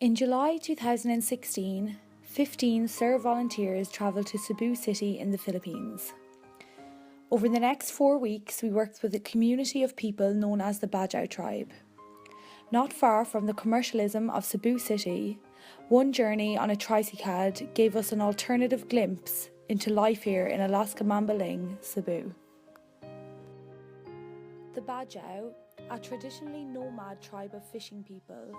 In July 2016, 15 Serve volunteers travelled to Cebu City in the Philippines. Over the next 4 weeks, we worked with a community of people known as the Badjao tribe. Not far from the commercialism of Cebu City, one journey on a tricycad gave us an alternative glimpse into life here in Alaska Mambaling, Cebu. The Badjao, a traditionally nomad tribe of fishing people,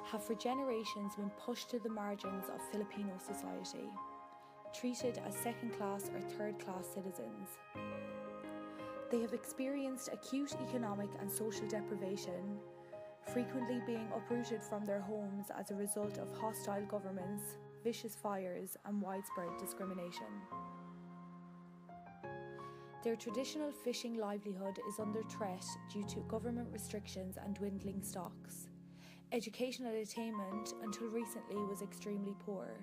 have for generations been pushed to the margins of Filipino society, treated as second-class or third-class citizens. They have experienced acute economic and social deprivation, frequently being uprooted from their homes as a result of hostile governments, vicious fires, and widespread discrimination. Their traditional fishing livelihood is under threat due to government restrictions and dwindling stocks. Educational attainment until recently was extremely poor.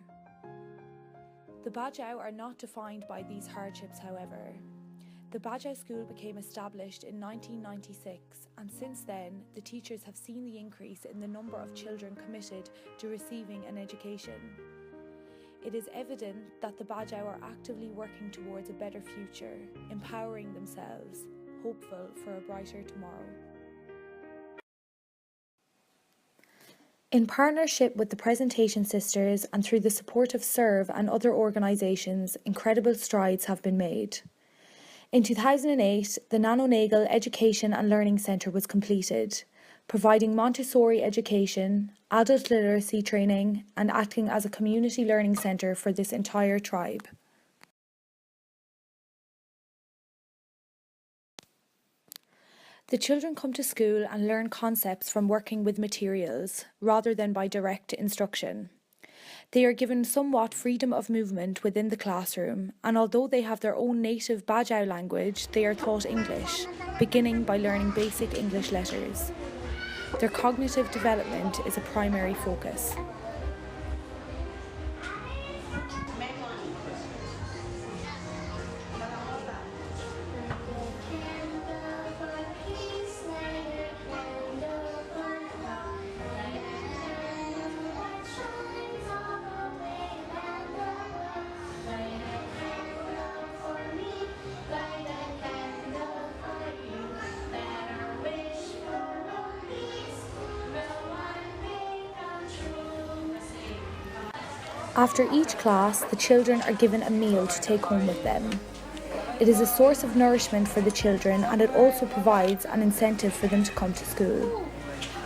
The Badjao are not defined by these hardships, however. The Badjao School became established in 1996, and since then, the teachers have seen the increase in the number of children committed to receiving an education. It is evident that the Badjao are actively working towards a better future, empowering themselves, hopeful for a brighter tomorrow. In partnership with the Presentation Sisters and through the support of Serve and other organisations, incredible strides have been made. In 2008, the Nano Nagle Education and Learning Centre was completed, providing Montessori education, adult literacy training, and acting as a community learning centre for this entire tribe. The children come to school and learn concepts from working with materials, rather than by direct instruction. They are given somewhat freedom of movement within the classroom, and although they have their own native Badjao language, they are taught English, beginning by learning basic English letters. Their cognitive development is a primary focus. After each class, the children are given a meal to take home with them. It is a source of nourishment for the children, and it also provides an incentive for them to come to school.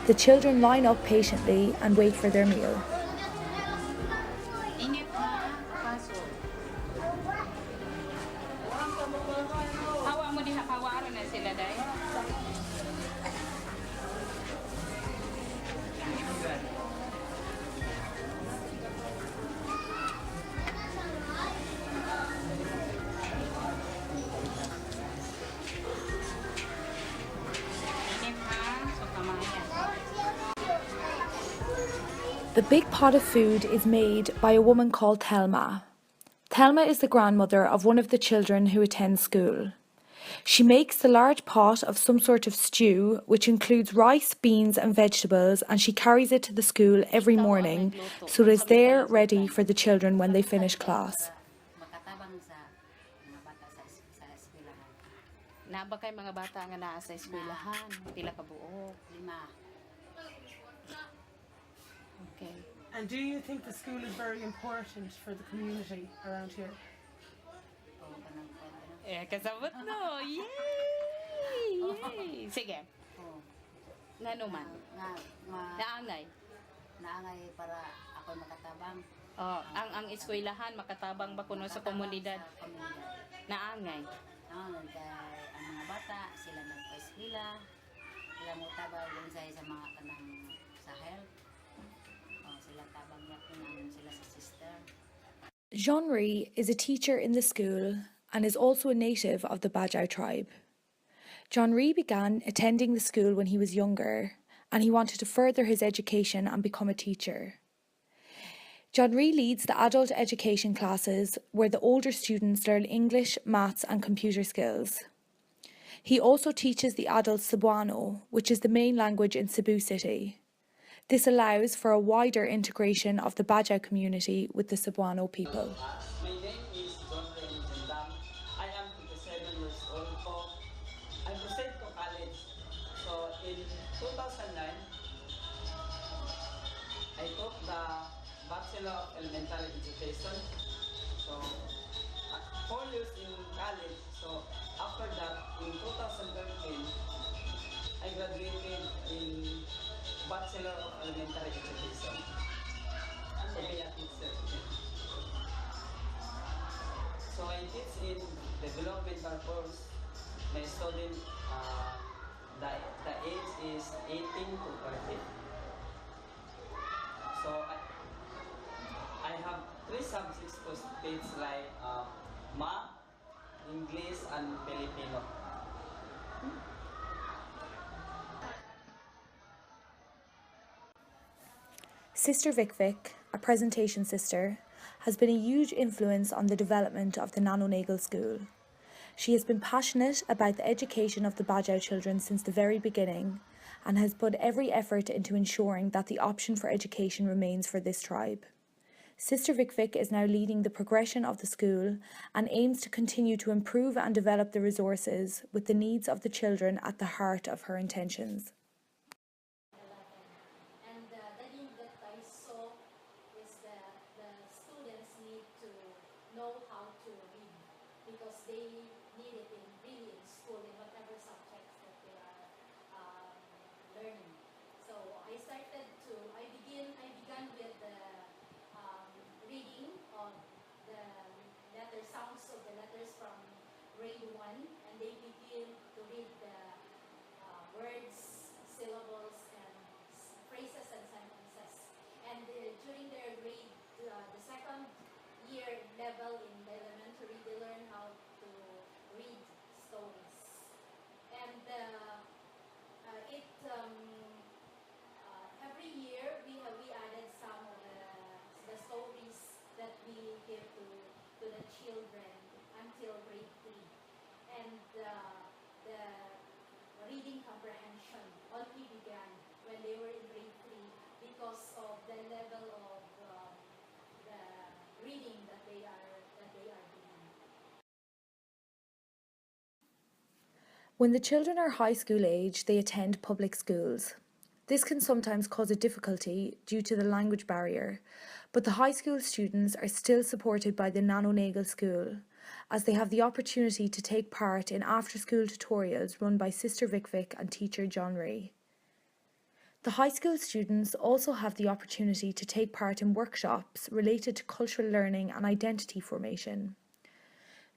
The children line up patiently and wait for their meal. The big pot of food is made by a woman called Thelma. Thelma is the grandmother of one of the children who attends school. She makes the large pot of some sort of stew, which includes rice, beans and vegetables, and she carries it to the school every morning, so it is there ready for the children when they finish class. Naba kay mga bata nga naa sa eskwelahan, pila ka buok? 5. Okay. And do you think the school is very important for the community around here? Kasabot no! Yay! Yay! Sige. Ngano man? Naangay. Naangay para ako makatabang. Oh, ang eskwelahan makatabang ba kuno sa komunidad? Naangay. Kay ang mga bata sila nagpa-eskwela, sila mo tabang din sa mga kanang sa health. Sila tabang yapon sila sa sister. Jean-Marie is a teacher in the school and is also a native of the Badjao tribe. Jean-Marie began attending the school when he was younger, and he wanted to further his education and become a teacher. Jean-Marie leads the adult education classes where the older students learn English, maths and computer skills. He also teaches the adults Cebuano, which is the main language in Cebu City. This allows for a wider integration of the Badjao community with the Cebuano people. My name is John Ren Zendam. I am 27 years old po. I proceeded to college. So in 2009, I took the Bachelor of Elementary Education. So 4 years in college. So after that, in 2013, I graduated in Bachelor of Elementary Education. So be a teacher. So I teach in developmental course. My student, the age is 18 to 30. So I have 3 subjects to teach like math, English, and Filipino. Sister Vic, a presentation sister, has been a huge influence on the development of the Nano Nagle school. She has been passionate about the education of the Badjao children since the very beginning and has put every effort into ensuring that the option for education remains for this tribe. Sister Vic is now leading the progression of the school and aims to continue to improve and develop the resources with the needs of the children at the heart of her intentions. And the need that I saw is that the students need to know how to read because they need it really in school in whatever subjects that they are learning. So I began with the reading of the sounds of the letters from grade 1, and they begin to read the words, syllables, and phrases and sentences. And during their grade, the second year level in elementary, they learn how to read stories. And every year we added some of the stories that we give to the children until grade 3. And the reading comprehension only began when they were in grade 3 because of the level of the reading that they are doing. When the children are high school age, they attend public schools. This can sometimes cause a difficulty due to the language barrier, but the high school students are still supported by the Nano Nagle school, as they have the opportunity to take part in after-school tutorials run by Sister Vic and teacher John Ray. The high school students also have the opportunity to take part in workshops related to cultural learning and identity formation.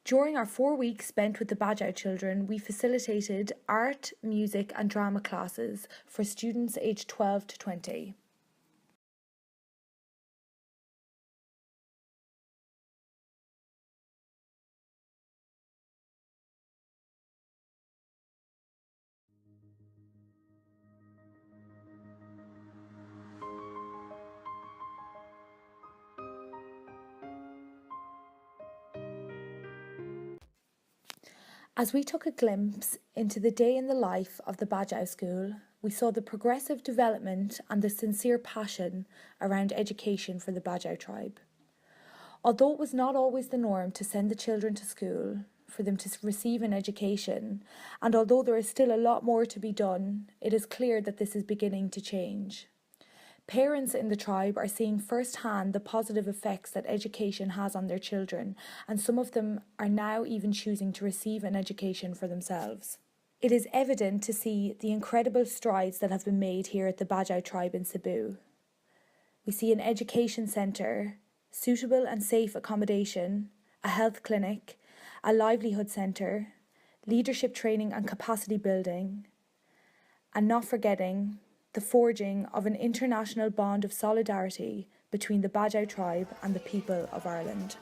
During our 4 weeks spent with the Badjao children, we facilitated art, music and drama classes for students aged 12 to 20. As we took a glimpse into the day in the life of the Badjao school, we saw the progressive development and the sincere passion around education for the Badjao tribe. Although it was not always the norm to send the children to school, for them to receive an education, and although there is still a lot more to be done, it is clear that this is beginning to change. Parents in the tribe are seeing firsthand the positive effects that education has on their children, and some of them are now even choosing to receive an education for themselves. It is evident to see the incredible strides that have been made here at the Badjao tribe in Cebu. We see an education centre, suitable and safe accommodation, a health clinic, a livelihood centre, leadership training and capacity building, and not forgetting the forging of an international bond of solidarity between the Badjao tribe and the people of Ireland.